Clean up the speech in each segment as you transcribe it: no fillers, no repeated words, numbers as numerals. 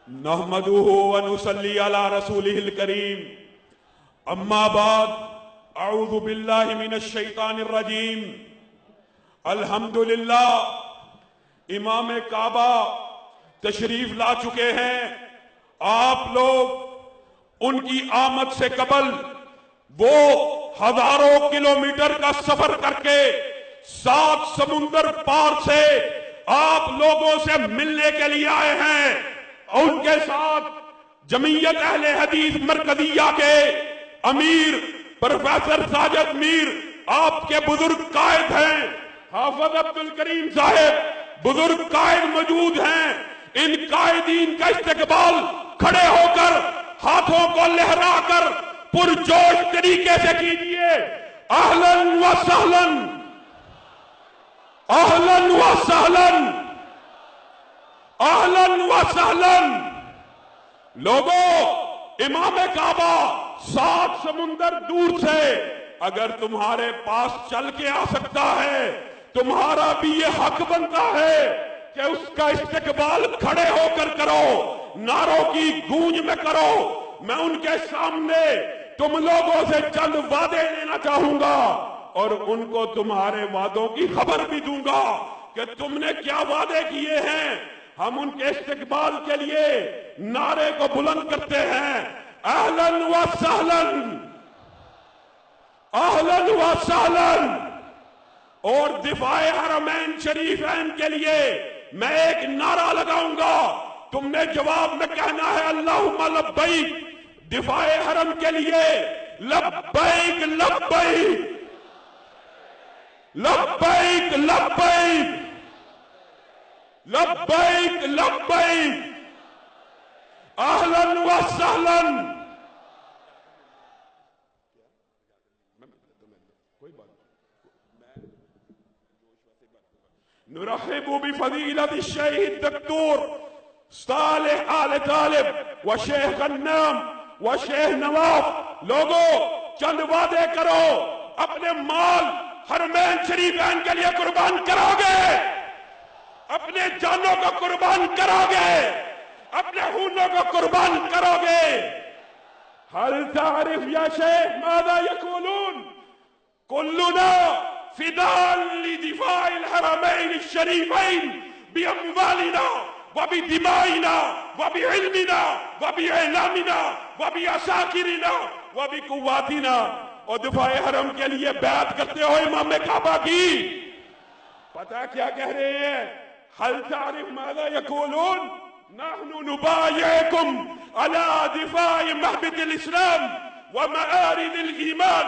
नहमदुहु व नुसल्ली अला रसूलिहिल करीम अम्मा बाद अऊज़ु बिल्लाहि मिनश शैतानिर रजीम। अल्हम्दुलिल्लाह इमाम काबा तशरीफ ला चुके हैं। आप लोग उनकी आमद से कबल वो हजारों किलोमीटर का सफर करके 7 समुंदर पार से आप लोगों से मिलने के लिए आए हैं। उनके साथ जमीयत अहले हदीस मरकजिया के अमीर प्रोफेसर साजिद मीर आपके बुजुर्ग कायद हैं, हाफिज अब्दुल करीम साहब बुजुर्ग कायद मौजूद हैं। इन कायदीन का इस्तकबाल खड़े होकर हाथों को लहराकर पुरजोश तरीके से कीजिए। अहलन व सहलन, अहलन व सहलन, अहलन व सहलन। लोगों, इमाम काबा 7 समुंदर दूर से अगर तुम्हारे पास चल के आ सकता है, तुम्हारा भी ये हक बनता है कि उसका इस्तकबाल खड़े होकर करो, नारों की गूंज में करो। मैं उनके सामने तुम लोगों से चंद वादे लेना चाहूंगा और उनको तुम्हारे वादों की खबर भी दूंगा कि तुमने क्या वादे किए हैं। हम उनके इस्तकबाल के लिए नारे को बुलंद करते हैं, अहलन व सहलन, अहलन व सहलन। और दिफाए हरमैन शरीफैन के लिए मैं एक नारा लगाऊंगा, तुमने जवाब में कहना है अल्लाहुम्मा लब्बैक। दिफाए हरम के लिए लब्बैक लब्बैक लब्बैक लब्बैक लब्बैक लब्बैक, अहलन व सहलन। नुरहिबु बिफदीलत शहीद दक्तूर सालेह आल तालिब व शेख गन्नाम व शेख नवाफ। लोगों, चंद वादे करो, अपने माल हरमैन शरीफैन के लिए कुर्बान करोगे, अपने जानों को कुर्बान करोगे, अपने खूनों को कुर्बान करोगे। हल तारिफ या शेख मादा यकूलून कुल्लुना फिदान लिदिफाइल हरमैन शरीफैन बिअमवालिना व बिदिमाइना व बिइल्मिना व बिइलामिना व बिअसाकिरिना व बिकुव्वातिना। और दिफाए हरम के लिए बैत करते हो इमाम काबा की। पता क्या कह रहे हैं? हल तारिफ मादा यकूलून नहनु नुबायिकुम अला दिफाइ महबतिल इस्लाम व मआरिदिल ईमान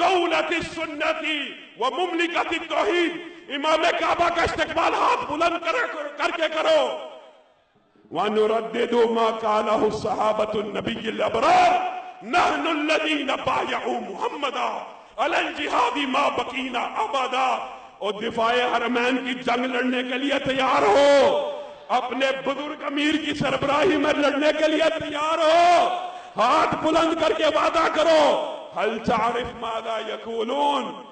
दौलतिस सुन्नती व मुमलिकतित तौहीद। इमाम काबा का इस्तकबाल हाथ बुलंद करके करो। व नुरद्दिदु मा कालहु सहाबतुन नबिय्यिल अबरार नहनु अल्लज़ीना बायअू मुहम्मदा अलल जिहादी मा बकीना अबदा। और दिफाए हरमैन की जंग लड़ने के लिए तैयार हो, अपने बुजुर्ग अमीर की सरबराही में लड़ने के लिए तैयार हो। हाथ बुलंद करके वादा करो, हल तारिफ मादा यकूलून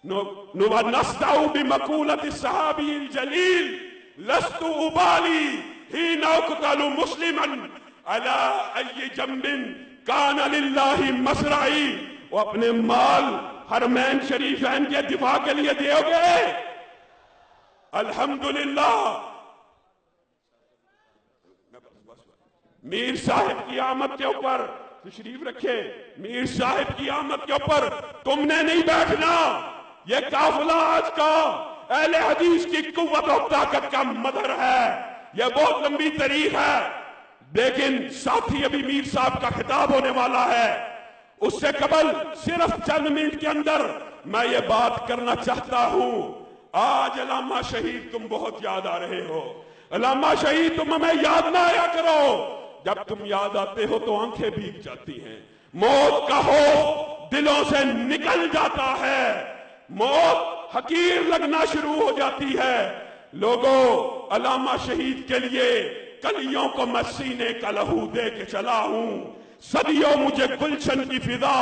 नस्तऊ बिमकूलति सहाबील जलील लस्तु उबाली हीना उक़तलु मुस्लिमन अला अय्यि जंबिन कान लिल्लाहि मसराई। वो अपने माल हरमैन शरीफैन के दिफा के लिए दोगे? अल्हम्दुलिल्लाह। मीर साहिब की आमद के ऊपर तशरीफ रखे, मीर साहिब की आमद के ऊपर तुमने नहीं बैठना। ये काफिला आज का अहले हदीस की कुव्वत और ताकत का मदर है। यह बहुत लंबी तारीख है, लेकिन साथ ही अभी मीर साहब का खिताब होने वाला है। उससे कबल सिर्फ चंद मिनट के अंदर मैं ये बात करना चाहता हूं। आज अल्लामा शहीद तुम बहुत याद आ रहे हो। अल्लामा शहीद तुम हमें याद ना आया करो। जब तुम याद आते हो तो आंखें भीग जाती हैं, मौत का खौफ दिलों से निकल जाता है, मौत हकीर लगना शुरू हो जाती है। लोगों, अल्लामा शहीद के लिए कलियों को मैं सीने का लहू दे के चला हूं। सदियों मुझे गुलशन की फिजा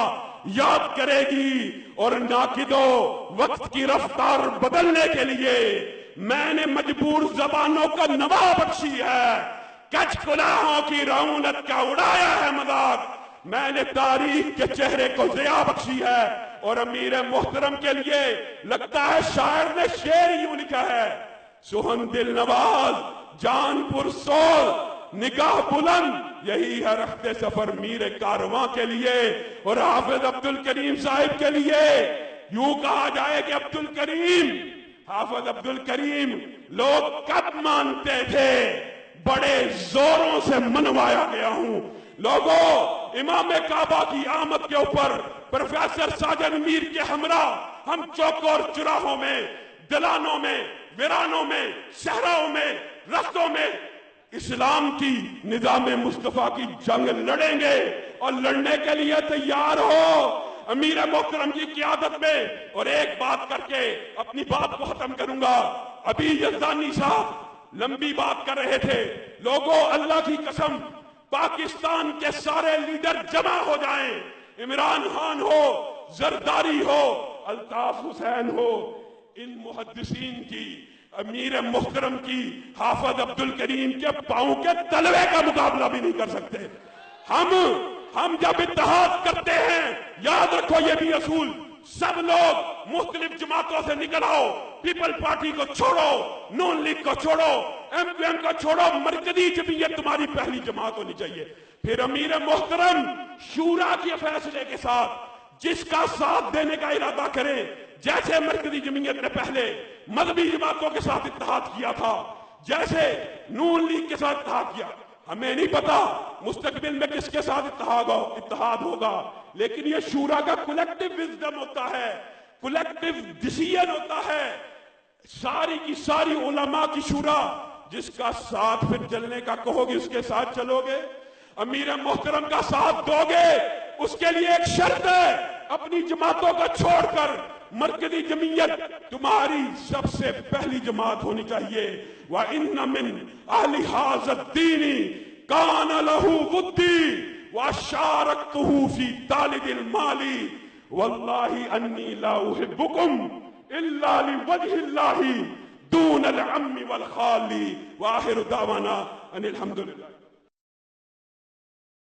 याद करेगी और नाकिदो वक्त की रफ्तार बदलने के लिए मैंने मजबूर जबानों का नवा बख्शी है। کچھ گناہوں کی رعونت کا اڑایا ہے مذاق، میں نے تاریخ کے چہرے کو ضیاء بخشی ہے۔ اور امیر محترم کے لیے لگتا ہے شاعر نے شعر یوں لکھا ہے، سہن دل نواز جان پر سول نگاہ بلند، یہی ہے رخت سفر میر کارواں کے لیے۔ اور حافظ عبد الکریم صاحب کے لیے یوں کہا جائے کہ عبد الکریم، حافظ عبد الکریم لوگ کب مانتے تھے، بڑے زوروں سے منوایا گیا ہوں۔ لوگوں، امام کعبہ کی آمد کے اوپر پروفیسر ساجن میر کے ہمراہ ہم چوکوں اور چراہوں میں، دلانوں میں، ویرانوں میں، صحراؤں میں، رستوں میں اسلام کی نظام مصطفیٰ کی جنگ لڑیں گے، اور لڑنے کے لیے تیار ہو امیر محترم کی قیادت میں۔ اور ایک بات کر کے اپنی بات کو ختم کروں گا۔ ابھی یزدانی صاحب لمبی بات کر رہے تھے۔ لوگوں، اللہ کی قسم، پاکستان کے سارے لیڈر جمع ہو جائیں، عمران خان ہو، زرداری ہو، الطاف حسین ہو، ان محدثین کی، امیر محترم کی، حافظ عبد الکریم کے پاؤں کے تلوے کا مقابلہ بھی نہیں کر سکتے۔ ہم جب اتحاد کرتے ہیں، یاد رکھو یہ بھی اصول، سب لوگ مختلف جماعتوں سے نکل آؤ، پیپل پارٹی کو چھوڑو، نون لیگ کو چھوڑو، ایم کیو ایم کو چھوڑو، مرکزی جمعیت تمہاری پہلی جماعت ہونی چاہیے۔ پھر امیر محترم شورا کے فیصلے کے ساتھ جس کا ساتھ دینے کا ارادہ کریں، جیسے مرکزی جمعیت نے پہلے مذہبی جماعتوں کے ساتھ اتحاد کیا تھا، جیسے نون لیگ کے ساتھ اتحاد کیا، ہمیں نہیں پتا مستقبل میں کس کے ساتھ اتحاد ہوگا، لیکن یہ شورا کا کولیکٹیو وزڈم ہوتا ہے، کولیکٹیو ڈیسیژن ہوتا ہے، ساری کی ساری علماء کی شورا، جس کا ساتھ پھر چلنے کا کہو گے اس کے ساتھ چلو گے، امیر محترم کا ساتھ دو گے، اس کے لیے ایک شرط ہے، اپنی جماعتوں کو چھوڑ کر مرکزی جمعیت تمہاری سب سے پہلی جماعت ہونی چاہیے۔ وَإِنَّ مِنْ أَهْلِ هَذَا الدِّينِ كَانَ لَهُ وُدِّي وَشَارَكْتُهُ فِي طَالِبِ الْمَالِ وَاللَّهِ أَنِّي لَا أُحِبُّكُمْ إِلَّا لِوَجْهِ اللَّهِ دُونَ الْعَمِّ وَالْخَالِ وَآخِرُ دَعْوَانَا أَنِ الْحَمْدُ لِلَّهِ۔